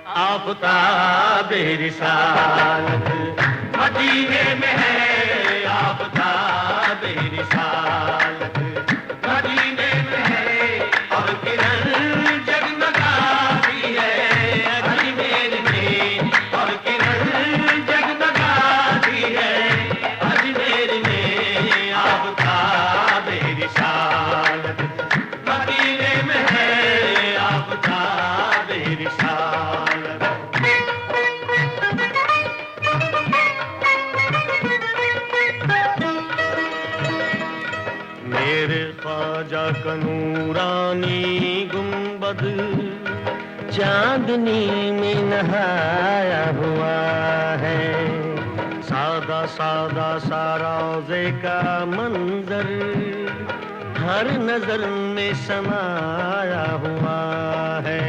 आफ़ताब रिसालत मदीने में है, आफ़ताब रिसालत मदीने में है, और किरण जगमगाती है अजमेर में, और किरण जगमगाती है अजमेर में, आफ़ताब रिसालत मदीने में है, आफ़ताब रिसालत। मेरे ख्वाजा का नूरानी गुंबद चांदनी में नहाया हुआ है, सादा सादा सा रोज़े का मंजर हर नजर में समाया हुआ है।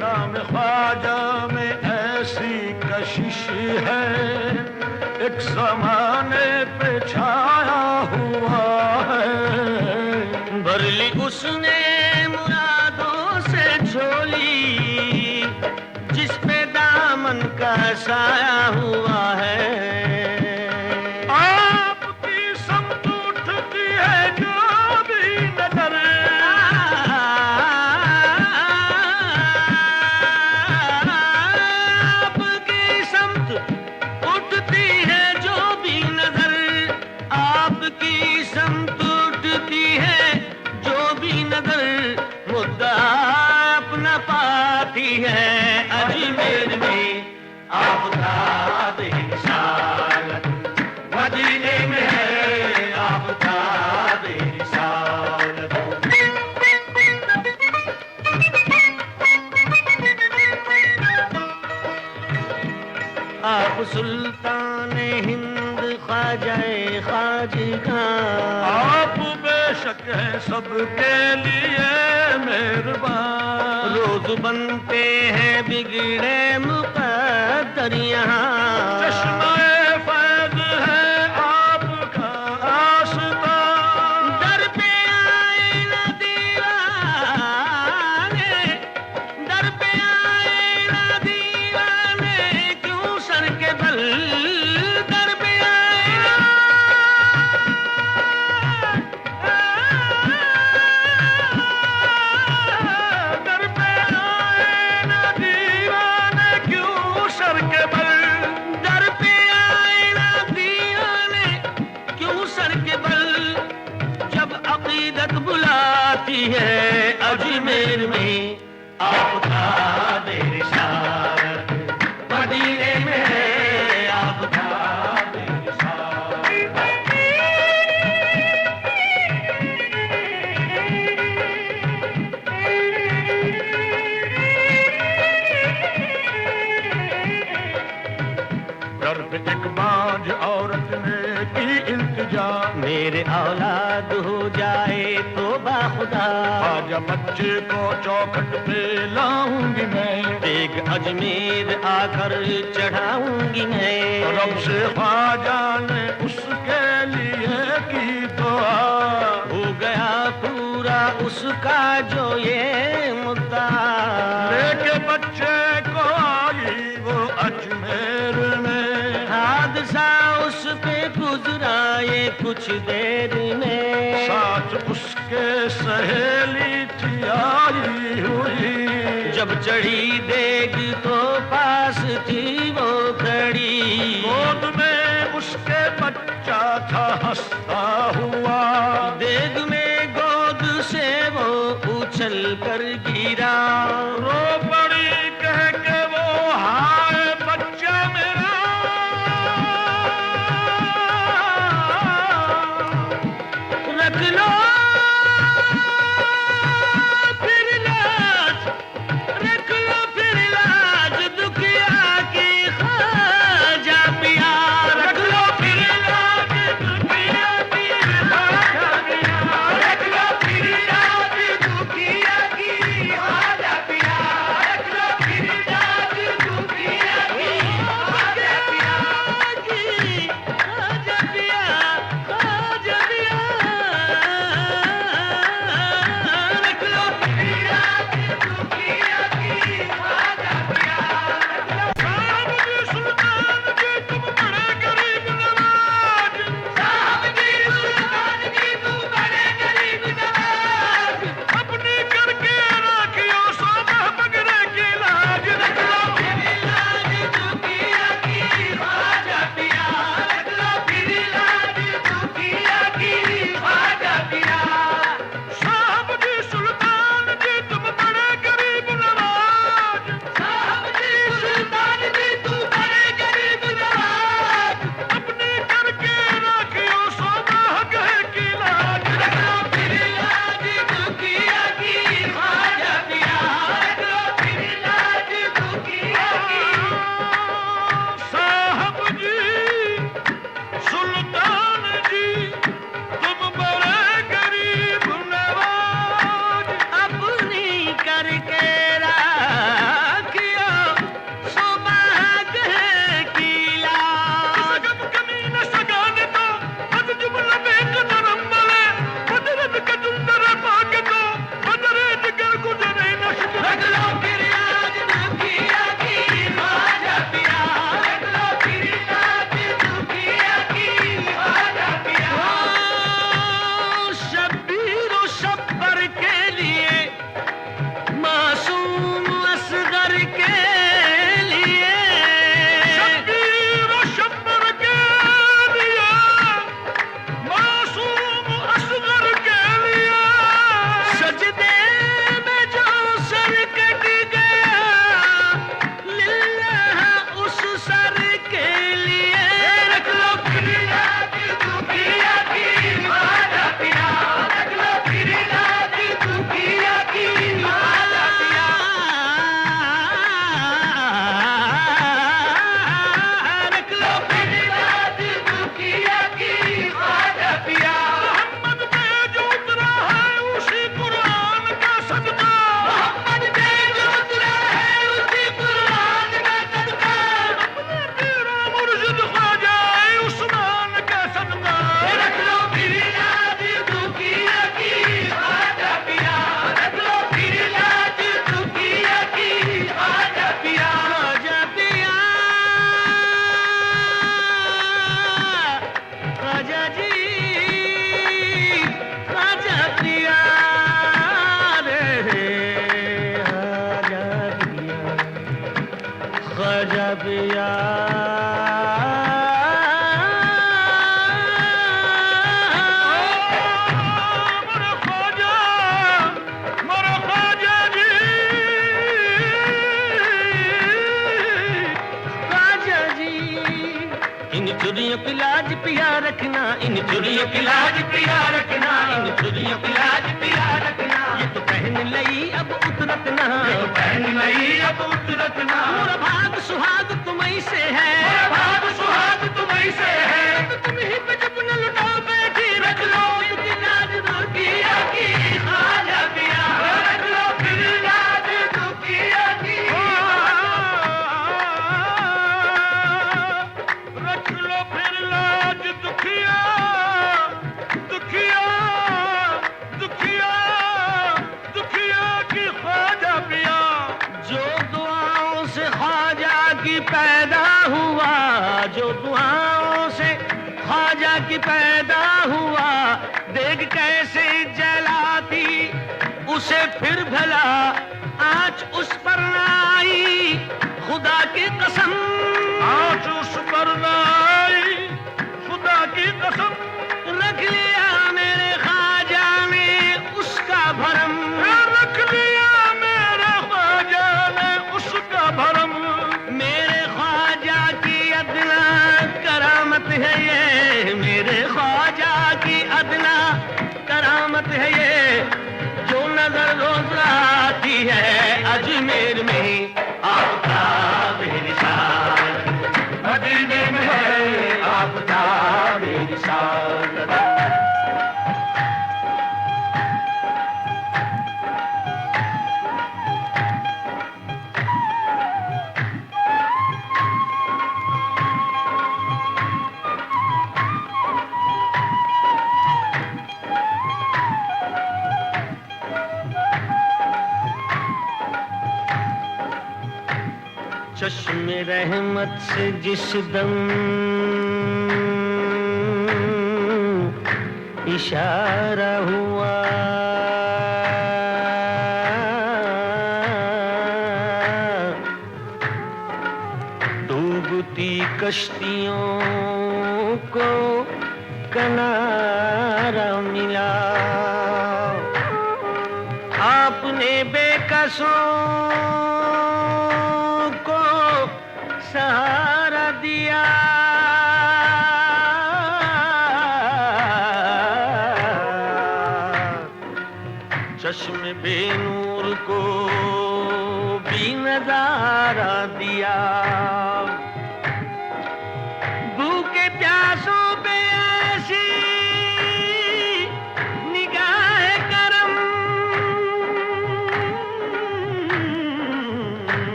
नाम ख्वाजा में ऐसी कशिश है, एक ज़माने पे छाया हुआ है। भर ली उसने मुरादों से झोली, जिस पे दामन का साया हुआ है। आपकी समत उठती है जो भी नजर, आपकी समत उठती है जो भी नजर, आपकी समत उठती है जो भी नजर, मुद्दा अपना पाती है अजमेर में, आफ़ताब रिसालत मदीने में है, आफ़ताब रिसालत। आप सुल्तान हिंद ख्वाजाए ख्वाजा, आप बेशक है सबके लिए मेहरबान, रोज बनते हैं बिगड़े मुक़द्दर यहाँ, चश्मे फैज़ है आपका आस्था, दर पे आए ना दीवाने, दर पे आए ना दीवाने, क्यों सर के बल दर पे आए ना, दर पे आए ना दीवाने, क्यों सर के बल दर पे आए ना दीवाने, क्यों सर के बल, जब अक़ीदत बुलाती है अजमेर में, आफ़ताब रिसालत मदीने में है, आफ़ताब रिसालत। दर पे एक बांझ औरत ने की इल्तिजा, मेरे औलाद हो जाए तो बाखुदा, ख्वाजा बच्चे को चौखट पे लाऊंगी मैं, देग अजमेर आकर चढ़ाऊंगी मैं, रब से ख्वाजा ने उसके लिए की दुआ, हो गया पूरा उसका जो ये मुद्दा, लेके बच्चे को आई वो अजमेर में, हादसा उस पे गुजरा ये कुछ देर में, साथ उसके सहेली थी आई हुई, जब चढ़ी देग तो पास थी वो खड़ी, गोद में उसके बच्चा था हंसता हुआ, देग में गोद से वो उछल कर गिरा, रो पड़ी कह के वो हाय बच्चा मेरा, रख लो फिर लाज, रख लो फिर लाज दुखिया की ख्वाजा पिया, रख लो फिर लाज दुखिया की ख्वाजा पिया, रख लो फिर लाज दुखिया की ख्वाजा पिया, ख्वाजा पिया चुरियों की लाज पिया रखना, इन चुरियों की लाज पिया रखना, इन चुरियों की लाज पिया रखना। ये तो पहन लई अब उतरत ना, ये तो पहन लई अब उतरत ना। मोरा भाग सुहाग तुम्हीं से है, मोरा भाग सुहाग तुम्हीं से है। तो तुम ही पे जब न लुटाओ बैठी रख लो इनकी लाज दुखिया की ख्वाजा पिया, रख लो फिर लाज दुखिया की, रख लो फिर लाज दुखिया, दुखिया दुखिया दुखिया की ख्वाजा पिया। जो दुआओं से ख्वाजा की पैदा हुआ, जो दुआओं से ख्वाजा की पैदा हुआ, देख कैसे जलाती उसे फिर भला आँच उस पर न आई, खुदा की कसम आँच उस पर न आई, खुदा की कसम। रख लिया मेरे ख्वाजा ने उसका भरम, रख लिया मेरे ख्वाजा ने उसका भरम। मेरे ख्वाजा की अदना करामत है ये, मेरे ख्वाजा की अदना करामत है ये, जो नजर रोज आती है अजमेर में आपका बेनिशान, मदीने में है आपका बेनिशान। चश्मे रहमत से जिस दम इशारा हुआ, डूबती कश्तियों को किनारा मिला, आपने बेकसों सहारा दिया। चश्मे बेनूर को भी नजारा दिया, भूखे प्यासों पे ऐसी निगाह करम,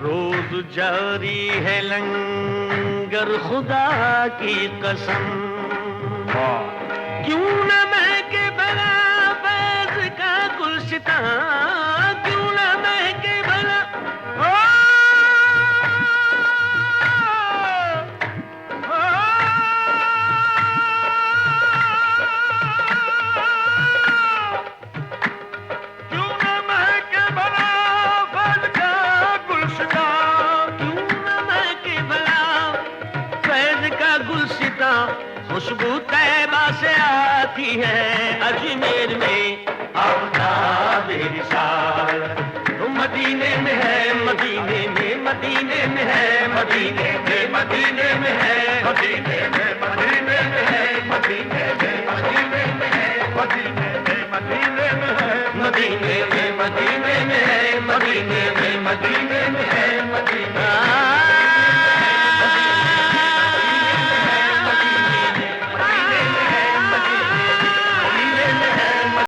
रोज जारी है लंगर खुदा की कसम, क्यों न महके भला फैज़ का गुलशितां, क्यों न महके भला खुशबू तैबा से आती है अजमेर में आपका बेनिशान। मदीने में है, मदीने में, मदीने में है, मदीने में, मदीने में है, मदीने में, मदीने में है, मदीने में, मदीने में है, मदीने में, मदीने में है, मदीने में, मदीने में है, मदीने में।